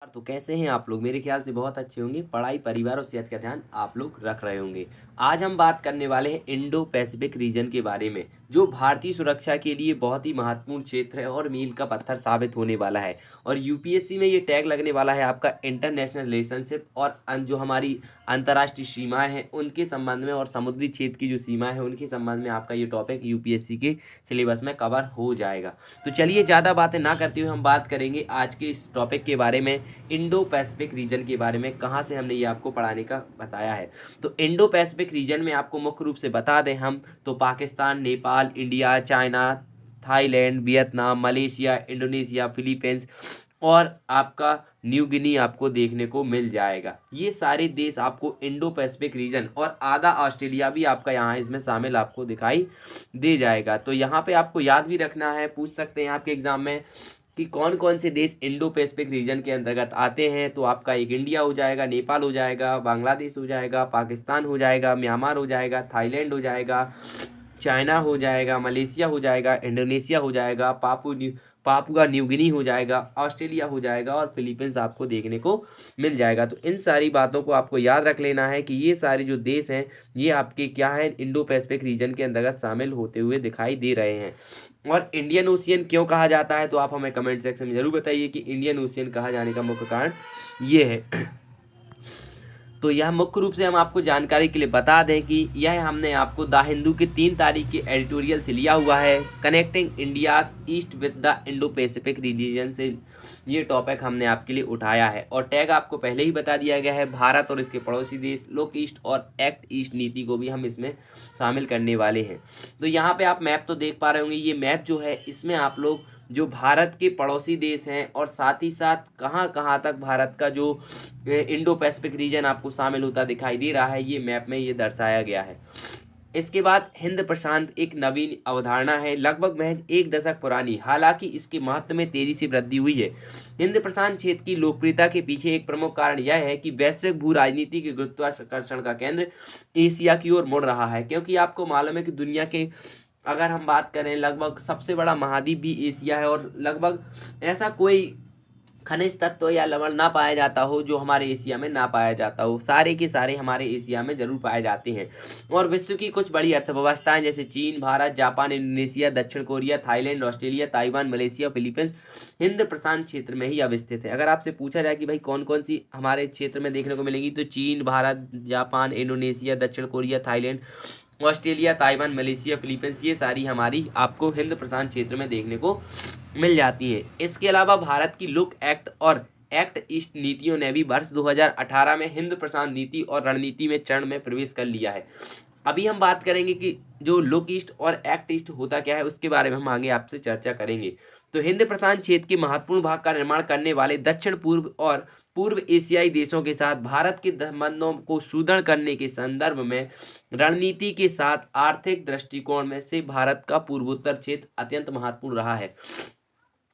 तो कैसे हैं आप लोग। मेरे ख्याल से बहुत अच्छे होंगे। पढ़ाई, परिवार और सेहत का ध्यान आप लोग रख रहे होंगे। आज हम बात करने वाले हैं इंडो पैसिफिक रीजन के बारे में, जो भारतीय सुरक्षा के लिए बहुत ही महत्वपूर्ण क्षेत्र है और मील का पत्थर साबित होने वाला है। और यूपीएससी में ये टैग लगने वाला है आपका इंटरनेशनल रिलेशनशिप और जो हमारी अंतर्राष्ट्रीय सीमाएं हैं उनके संबंध में और समुद्री क्षेत्र की जो सीमाएं हैं उनके संबंध में आपका ये टॉपिक यूपीएससी के सिलेबस में कवर हो जाएगा। तो चलिए ज़्यादा बातें ना करते हुए हम बात करेंगे आज के इस टॉपिक के बारे में, इंडो पैसिफिक रीजन के बारे में। कहाँ से हमने ये आपको पढ़ाने का बताया है। तो इंडो पैसिफिक रीजन में आपको मुख्य रूप से बता दें हम तो Pakistan, Nepal, India, China, Thailand, Vietnam, Malaysia, Indonesia, Philippines और आपका न्यू गिनी आपको देखने को मिल जाएगा। ये सारे देश आपको इंडो पैसिफिक रीजन, और आधा ऑस्ट्रेलिया भी आपका यहाँ इसमें शामिल आपको दिखाई दे जाएगा। तो यहाँ पे आपको याद भी रखना है, पूछ सकते हैं आपके एग्जाम में कि कौन कौन से देश इंडो पैसिफिक रीजन के अंतर्गत आते हैं। तो आपका एक इंडिया हो जाएगा, नेपाल हो जाएगा, बांग्लादेश हो जाएगा, पाकिस्तान हो जाएगा, म्यांमार हो जाएगा, थाईलैंड हो जाएगा, चाइना हो जाएगा, मलेशिया हो जाएगा, इंडोनेशिया हो जाएगा, पापुआ न्यू गिनी हो जाएगा, ऑस्ट्रेलिया हो जाएगा और फिलीपींस आपको देखने को मिल जाएगा। तो इन सारी बातों को आपको याद रख लेना है कि ये सारे जो देश हैं ये आपके क्या है, इंडो पैसिफिक रीजन के अंतर्गत शामिल होते हुए दिखाई दे रहे हैं। और इंडियन ओशियन क्यों कहा जाता है तो आप हमें कमेंट सेक्शन में जरूर बताइए कि इंडियन ओशियन कहा जाने का मुख्य कारण ये है। तो यह मुख्य रूप से हम आपको जानकारी के लिए बता दें कि यह हमने आपको द हिंदू की 3 तारीख के एडिटोरियल से लिया हुआ है। Connecting India's east with the Indo Pacific region से ये टॉपिक हमने आपके लिए उठाया है। और टैग आपको पहले ही बता दिया गया है, भारत और इसके पड़ोसी देश, लुक ईस्ट और एक्ट ईस्ट नीति को भी हम इसमें शामिल करने वाले हैं। तो यहाँ पे आप मैप तो देख पा रहे होंगे। ये मैप जो है इसमें आप लोग जो भारत के पड़ोसी देश हैं और साथ ही साथ कहाँ कहाँ तक भारत का जो इंडो पैसिफिक रीजन आपको शामिल होता दिखाई दे रहा है, ये मैप में ये दर्शाया गया है। इसके बाद हिंद प्रशांत एक नवीन अवधारणा है, लगभग महज 1 दशक पुरानी, हालांकि इसके महत्व में तेजी से वृद्धि हुई है। हिंद प्रशांत क्षेत्र की लोकप्रियता के पीछे एक प्रमुख कारण यह है कि वैश्विक भू राजनीति के गुरुत्वाकर्षण का केंद्र एशिया की ओर मुड़ रहा है। क्योंकि आपको मालूम है कि दुनिया के अगर हम बात करें लगभग सबसे बड़ा महाद्वीप भी एशिया है, और लगभग ऐसा कोई खनिज तत्व या लवण ना पाया जाता हो जो हमारे एशिया में ना पाया जाता हो, सारे के सारे हमारे एशिया में जरूर पाए जाते हैं। और विश्व की कुछ बड़ी अर्थव्यवस्थाएं जैसे चीन, भारत, जापान, इंडोनेशिया, दक्षिण Korea, Thailand, Australia, Taiwan, Malaysia, Philippines हिंद प्रशांत क्षेत्र में ही अवस्थित है। अगर आपसे पूछा जाए कि भाई कौन कौन सी हमारे क्षेत्र में देखने को मिलेंगी तो चीन, भारत, जापान, इंडोनेशिया, दक्षिण Korea, Thailand, Australia, Taiwan, Malaysia, Philippines, ये सारी हमारी आपको हिंद प्रशांत क्षेत्र में देखने को मिल जाती है। इसके अलावा भारत की लुक एक्ट और एक्ट ईस्ट नीतियों ने भी वर्ष 2018 में हिंद प्रशांत नीति और रणनीति में चरण में प्रवेश कर लिया है। अभी हम बात करेंगे कि जो लुक ईस्ट और एक्ट ईस्ट होता क्या है, उसके बारे में हम आगे आपसे चर्चा करेंगे। तो हिंद प्रशांत क्षेत्र के महत्वपूर्ण भाग का निर्माण करने वाले दक्षिण पूर्व और पूर्व एशियाई देशों के साथ भारत के संबंधों को सुदृढ़ करने के संदर्भ में रणनीति के साथ आर्थिक दृष्टिकोण में से भारत का पूर्वोत्तर क्षेत्र अत्यंत महत्वपूर्ण रहा है।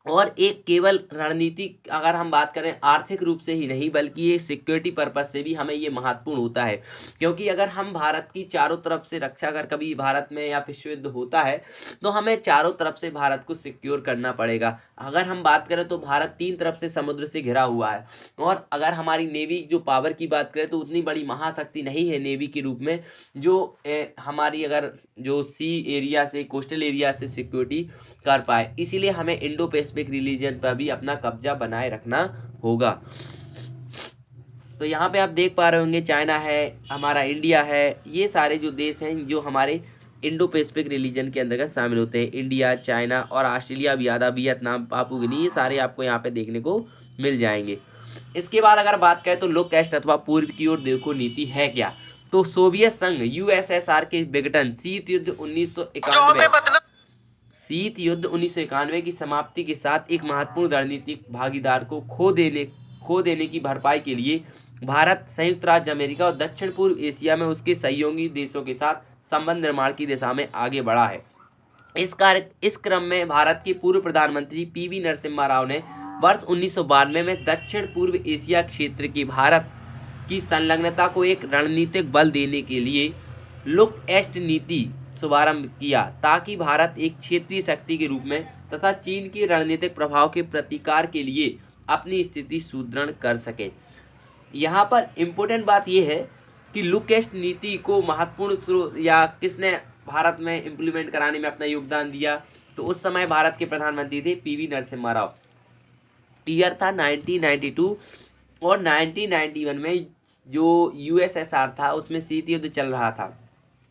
और एक केवल रणनीतिक अगर हम बात करें आर्थिक रूप से ही नहीं बल्कि ये सिक्योरिटी पर्पस से भी हमें ये महत्वपूर्ण होता है। क्योंकि अगर हम भारत की चारों तरफ से रक्षा कर कभी भारत में या विश्व युद्ध होता है तो हमें चारों तरफ से भारत को सिक्योर करना पड़ेगा। अगर हम बात करें तो भारत 3 तरफ से समुद्र से घिरा हुआ है, और अगर हमारी नेवी जो पावर की बात करें तो उतनी बड़ी महाशक्ति नहीं है नेवी के रूप में जो हमारी अगर जो सी एरिया से, कोस्टल एरिया से सिक्योरिटी कर पाए। इसीलिए हमें इंडो पैसिफिक रीजन पर भी अपना कब्जा बनाए रखना होगा। तो यहाँ पे आप देख पा रहे होंगे चाइना है, हमारा इंडिया है, ये सारे जो देश हैं जो हमारे इंडो पैसिफिक रीजन के अंतर्गत शामिल होते हैं। इंडिया, चाइना और ऑस्ट्रेलिया भी आधा, वियतनाम, पापुआ गिनी, ये सारे आपको यहाँ पे देखने को मिल जाएंगे। इसके बाद अगर बात करें तो लुक ईस्ट अथवा पूर्व की ओर देखो नीति है क्या। तो सोवियत संघ यूएसएसआर के विघटन, शीत युद्ध 1991 की समाप्ति के साथ एक महत्वपूर्ण रणनीतिक भागीदार को खो देने की भरपाई के लिए भारत, संयुक्त राज्य अमेरिका और दक्षिण पूर्व एशिया में उसके सहयोगी देशों के साथ संबंध निर्माण की दिशा में आगे बढ़ा है। इस क्रम में भारत के पूर्व प्रधानमंत्री पीवी नरसिम्हा राव ने वर्ष 1992 में दक्षिण पूर्व एशिया क्षेत्र की भारत की संलग्नता को एक रणनीतिक बल देने के लिए लुक ईस्ट नीति शुभारंभ किया, ताकि भारत एक क्षेत्रीय शक्ति के रूप में तथा चीन के रणनीतिक प्रभाव के प्रतिकार के लिए अपनी स्थिति सुदृढ़ कर सके। यहाँ पर इम्पोर्टेंट बात यह है कि लुक ईस्ट नीति को महत्वपूर्ण स्रोत या किसने भारत में इम्प्लीमेंट कराने में अपना योगदान दिया, तो उस समय भारत के प्रधानमंत्री थे पीवी नरसिम्हा राव। ईयर था 1992 और 1991 में जो यूएसएसआर था उसमें शीत युद्ध चल रहा था।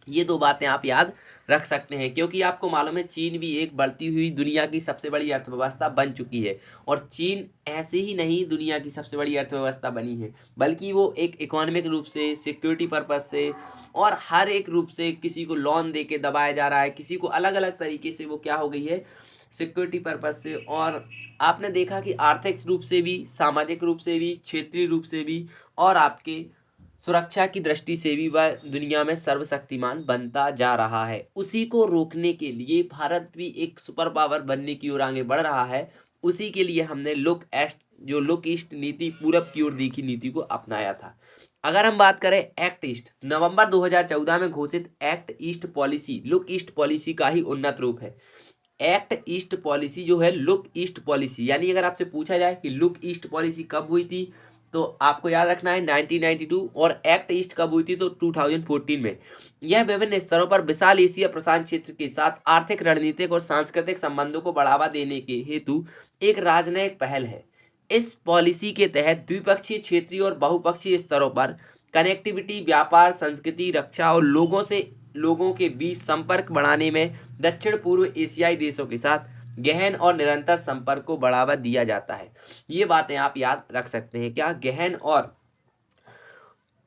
ये दो बातें आप याद रख सकते हैं, क्योंकि आपको मालूम है चीन भी एक बढ़ती हुई दुनिया की सबसे बड़ी अर्थव्यवस्था बन चुकी है। और चीन ऐसे ही नहीं दुनिया की सबसे बड़ी अर्थव्यवस्था बनी है, बल्कि वो एक इकोनॉमिक रूप से, सिक्योरिटी पर्पज से और हर एक रूप से किसी को लोन दे के दबाया जा रहा है, किसी को अलग अलग तरीके से वो क्या हो गई है सिक्योरिटी पर्पज से। और आपने देखा कि आर्थिक रूप से भी, सामाजिक रूप से भी, क्षेत्रीय रूप से भी और आपके सुरक्षा की दृष्टि से भी वह दुनिया में सर्वशक्तिमान बनता जा रहा है। उसी को रोकने के लिए भारत भी एक सुपर पावर बनने की ओर आगे बढ़ रहा है। उसी के लिए हमने लुक ईस्ट नीति, पूरब की ओर देखी नीति को अपनाया था। अगर हम बात करें एक्ट ईस्ट, नवंबर 2014 में घोषित act east policy look east policy का ही उन्नत रूप है। एक्ट ईस्ट पॉलिसी जो है लुक ईस्ट पॉलिसी, यानी अगर आपसे पूछा जाए कि लुक ईस्ट पॉलिसी कब हुई थी, तो आपको याद रखना है 1992, और एक्ट ईस्ट कब हुई थी तो 2014 में। यह विभिन्न स्तरों पर विशाल एशिया प्रशांत क्षेत्र के साथ आर्थिक, रणनीतिक और सांस्कृतिक संबंधों को बढ़ावा देने के हेतु एक राजनयिक पहल है। इस पॉलिसी के तहत द्विपक्षीय, क्षेत्रीय और बहुपक्षीय स्तरों पर कनेक्टिविटी, व्यापार, संस्कृति, रक्षा और लोगों के बीच संपर्क बढ़ाने में दक्षिण पूर्व एशियाई देशों के साथ गहन और निरंतर संपर्क को बढ़ावा दिया जाता है। ये बातें आप याद रख सकते हैं। क्या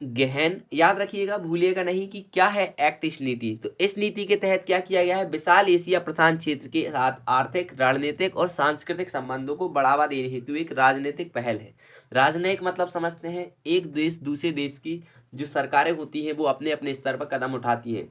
गहन याद रखिएगा, भूलिएगा नहीं कि क्या है एक्ट ईस्ट नीति। तो इस नीति के तहत क्या किया गया है, विशाल एशिया प्रशांत क्षेत्र के साथ आर्थिक, रणनीतिक और सांस्कृतिक संबंधों को बढ़ावा देने हेतु एक राजनीतिक पहल है। राजनयिक मतलब समझते हैं एक देश दूसरे देश की जो सरकारें होती हैं वो अपने अपने स्तर पर कदम उठाती हैं।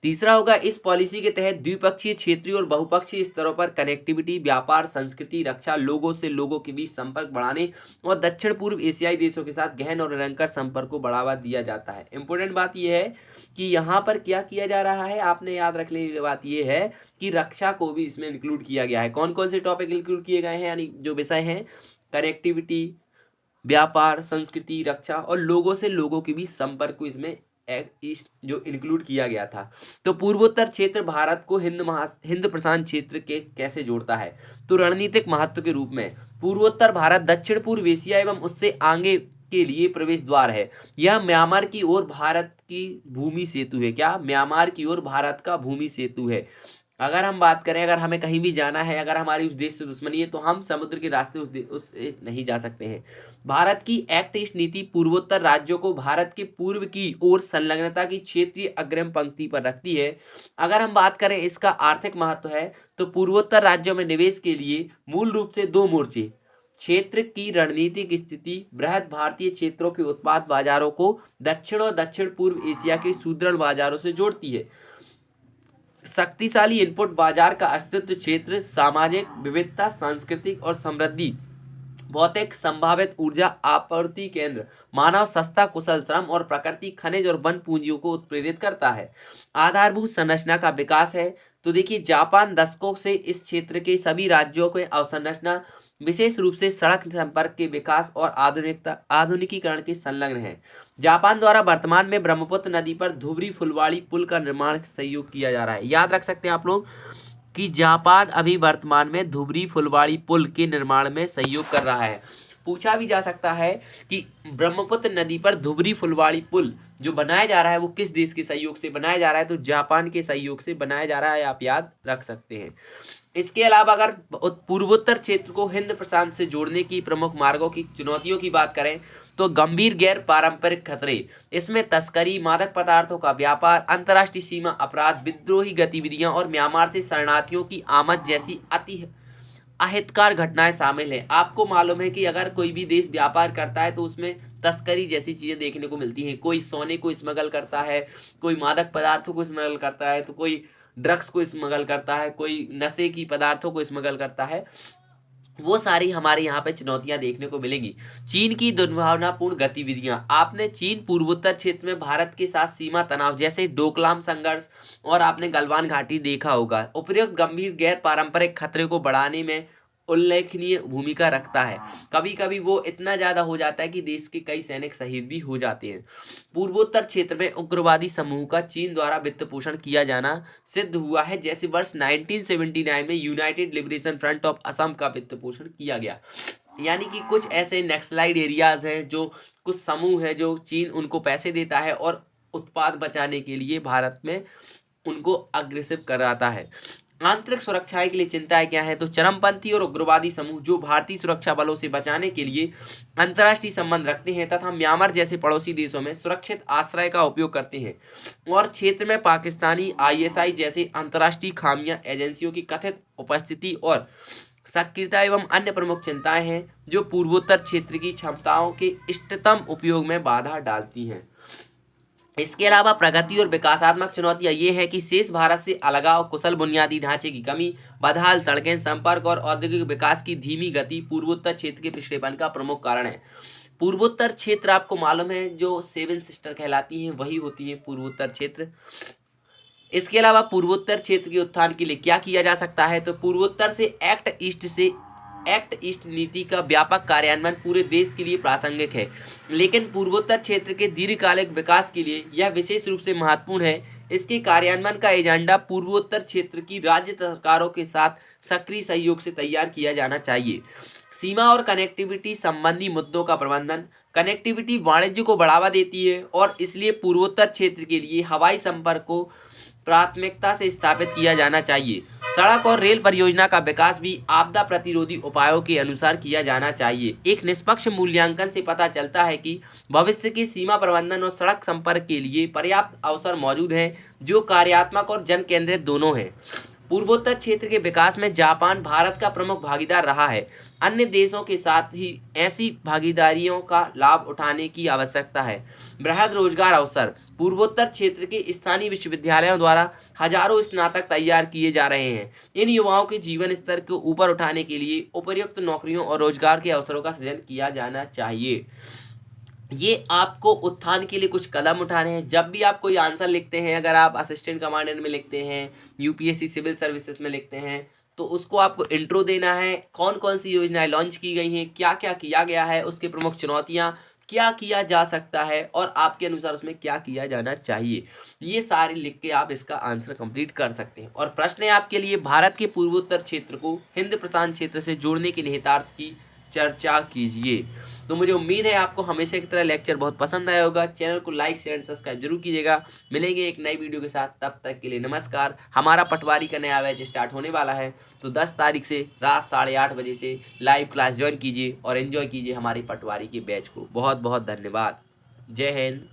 तीसरा होगा, इस पॉलिसी के तहत द्विपक्षीय, क्षेत्रीय और बहुपक्षीय स्तरों पर कनेक्टिविटी, व्यापार, संस्कृति, रक्षा, लोगों से लोगों के बीच संपर्क बढ़ाने और दक्षिण पूर्व एशियाई देशों के साथ गहन और निरंतर संपर्क को बढ़ावा दिया जाता है। इंपॉर्टेंट बात यह है कि यहाँ पर क्या किया जा रहा है, आपने याद रखने की बात यह है कि रक्षा को भी इसमें इंक्लूड किया गया है। कौन कौन से टॉपिक इंक्लूड किए गए हैं, यानी जो विषय हैं कनेक्टिविटी, व्यापार, संस्कृति, रक्षा और लोगों से लोगों के बीच संपर्क को इसमें ईस्ट जो इंक्लूड किया गया था। तो पूर्वोत्तर क्षेत्र भारत को हिंद प्रशांत क्षेत्र के कैसे जोड़ता है, तो रणनीतिक महत्व के रूप में पूर्वोत्तर भारत दक्षिण पूर्व एशिया एवं उससे आगे के लिए प्रवेश द्वार है। यह म्यांमार की ओर भारत की भूमि सेतु है। क्या, म्यांमार की ओर भारत का भूमि सेतु है। अगर हम बात करें, अगर हमें कहीं भी जाना है, अगर हमारी उस देश से दुश्मनी है तो हम समुद्र के रास्ते उस नहीं जा सकते हैं। भारत की एक्ट ईस्ट नीति पूर्वोत्तर राज्यों को भारत के पूर्व की ओर संलग्नता की क्षेत्रीय अग्रिम पंक्ति पर रखती है। अगर हम बात करें इसका आर्थिक महत्व है, तो पूर्वोत्तर राज्यों में निवेश के लिए मूल रूप से दो मोर्चे, क्षेत्र की रणनीतिक स्थिति बृहद भारतीय क्षेत्रों के उत्पाद बाजारों को दक्षिण और दक्षिण पूर्व एशिया के सुदृढ़ बाजारों से जोड़ती है। शक्तिशाली इनपुट बाजार का अस्तित्व क्षेत्र, सामाजिक विविधता, सांस्कृतिक और समृद्धि, भौतिक संभावित ऊर्जा आपूर्ति केंद्र, मानव सस्ता कुशल श्रम और प्रकृति, खनिज और वन पूंजियों को उत्प्रेरित करता है। आधारभूत संरचना का विकास है। तो देखिए, जापान दशकों से इस क्षेत्र के सभी राज्यों के अवसंरचना, विशेष रूप से सड़क संपर्क के विकास और आधुनिकीकरण के संलग्न है। जापान द्वारा वर्तमान में ब्रह्मपुत्र नदी पर धुबरी फुलवाड़ी पुल का निर्माण सहयोग किया जा रहा है। याद रख सकते हैं आप लोग कि जापान अभी वर्तमान में धुबरी फुलवाड़ी पुल के निर्माण में सहयोग कर रहा है। पूछा भी जा सकता है कि ब्रह्मपुत्र नदी पर धुबरी फुलवाड़ी पुल जो बनाया जा रहा है वो किस देश के सहयोग से बनाया जा रहा है, तो जापान के सहयोग से बनाया जा रहा है, आप याद रख सकते हैं। इसके अलावा अगर पूर्वोत्तर क्षेत्र को हिंद प्रशांत से जोड़ने की प्रमुख मार्गों की चुनौतियों की बात करें, तो गंभीर गैर पारंपरिक खतरे, इसमें तस्करी, मादक पदार्थों का व्यापार, अंतर्राष्ट्रीय सीमा अपराध, विद्रोही गतिविधियां और म्यांमार से शरणार्थियों की आमद जैसी अति अहितकार घटनाएं शामिल हैं। आपको मालूम है कि अगर कोई भी देश व्यापार करता है तो उसमें तस्करी जैसी चीजें देखने को मिलती हैं। कोई सोने को स्मगल करता है, कोई मादक पदार्थों को स्मगल करता है, तो कोई ड्रग्स को स्मगल करता है, कोई नशे की पदार्थों को स्मगल करता है। वो सारी हमारे यहाँ पे चुनौतियां देखने को मिलेंगी। चीन की दुर्भावनापूर्ण गतिविधियां, आपने चीन पूर्वोत्तर क्षेत्र में भारत के साथ सीमा तनाव जैसे डोकलाम संघर्ष और आपने गलवान घाटी देखा होगा। उपयुक्त गंभीर गैर पारंपरिक खतरे को बढ़ाने में उल्लेखनीय भूमिका रखता है। कभी कभी वो इतना ज़्यादा हो जाता है कि देश के कई सैनिक शहीद भी हो जाते हैं। पूर्वोत्तर क्षेत्र में उग्रवादी समूह का चीन द्वारा वित्त पोषण किया जाना सिद्ध हुआ है, जैसे वर्ष 1979 में United liberation front of Assam का वित्त पोषण किया गया। यानी कि कुछ ऐसे नक्सलाइड एरियाज हैं, जो कुछ समूह है जो चीन उनको पैसे देता है और उत्पाद बचाने के लिए भारत में उनको अग्रेसिव कराता है। आंतरिक सुरक्षा के लिए चिंताएं क्या है, तो चरमपंथी और उग्रवादी समूह जो भारतीय सुरक्षा बलों से बचाने के लिए अंतर्राष्ट्रीय संबंध रखते हैं तथा म्यांमार जैसे पड़ोसी देशों में सुरक्षित आश्रय का उपयोग करते हैं, और क्षेत्र में पाकिस्तानी ISI जैसे अंतर्राष्ट्रीय खामियां एजेंसियों की कथित उपस्थिति और सक्रियता एवं अन्य प्रमुख चिंताएं हैं जो पूर्वोत्तर क्षेत्र की क्षमताओं के इष्टतम उपयोग में बाधा डालती हैं। इसके अलावा प्रगति और विकासात्मक चुनौतियां ये है कि शेष भारत से अलगाव, कुशल बुनियादी ढांचे की कमी, बदहाल सड़कें, संपर्क और औद्योगिक विकास की धीमी गति पूर्वोत्तर क्षेत्र के पिछड़ेपन का प्रमुख कारण है। पूर्वोत्तर क्षेत्र आपको मालूम है जो 7 सिस्टर कहलाती हैं वही होती है पूर्वोत्तर क्षेत्र। इसके अलावा पूर्वोत्तर क्षेत्र के उत्थान के लिए क्या किया जा सकता है, तो पूर्वोत्तर से एक्ट ईस्ट नीति का व्यापक कार्यान्वयन पूरे देश के लिए प्रासंगिक है, लेकिन पूर्वोत्तर क्षेत्र के दीर्घकालिक विकास के लिए यह विशेष रूप से महत्वपूर्ण है। इसके कार्यान्वयन का एजेंडा पूर्वोत्तर क्षेत्र की राज्य सरकारों के साथ सक्रिय सहयोग से तैयार किया जाना चाहिए। सीमा और कनेक्टिविटी संबंधी मुद्दों का प्रबंधन। कनेक्टिविटी वाणिज्य को बढ़ावा देती है और इसलिए पूर्वोत्तर क्षेत्र के लिए हवाई संपर्क को प्राथमिकता से स्थापित किया जाना चाहिए। सड़क और रेल परियोजना का विकास भी आपदा प्रतिरोधी उपायों के अनुसार किया जाना चाहिए। एक निष्पक्ष मूल्यांकन से पता चलता है कि भविष्य के सीमा प्रबंधन और सड़क संपर्क के लिए पर्याप्त अवसर मौजूद हैं जो कार्यात्मक और जन केंद्रित दोनों हैं। पूर्वोत्तर क्षेत्र के विकास में जापान भारत का प्रमुख भागीदार रहा है। अन्य देशों के साथ ही ऐसी भागीदारियों का लाभ उठाने की आवश्यकता है। बृहद रोजगार अवसर। पूर्वोत्तर क्षेत्र के स्थानीय विश्वविद्यालयों द्वारा हजारों स्नातक तैयार किए जा रहे हैं। इन युवाओं के जीवन स्तर को ऊपर उठाने के लिए उपयुक्त नौकरियों और रोजगार के अवसरों का सृजन किया जाना चाहिए। ये आपको उत्थान के लिए कुछ कदम उठाने हैं। जब भी आप कोई आंसर लिखते हैं, अगर आप असिस्टेंट कमांडेंट में लिखते हैं, UPSC सिविल सर्विसेज में लिखते हैं, तो उसको आपको इंट्रो देना है। कौन कौन सी योजनाएं लॉन्च की गई हैं, क्या क्या किया गया है, उसके प्रमुख चुनौतियां, क्या किया जा सकता है और आपके अनुसार उसमें क्या किया जाना चाहिए, ये सारे लिख के आप इसका आंसर कंप्लीट कर सकते हैं। और प्रश्न है आपके लिए, भारत के पूर्वोत्तर क्षेत्र को हिंद प्रशांत क्षेत्र से जोड़ने के निहितार्थ की चर्चा कीजिए। तो मुझे उम्मीद है आपको हमेशा की तरह लेक्चर बहुत पसंद आया होगा। चैनल को लाइक शेयर सब्सक्राइब जरूर कीजिएगा। मिलेंगे एक नई वीडियो के साथ, तब तक के लिए नमस्कार। हमारा पटवारी का नया बैच स्टार्ट होने वाला है, तो 10 तारीख से रात 8:30 बजे से लाइव क्लास ज्वाइन कीजिए और एंजॉय कीजिए हमारी पटवारी के बैच को। बहुत बहुत धन्यवाद। जय हिंद।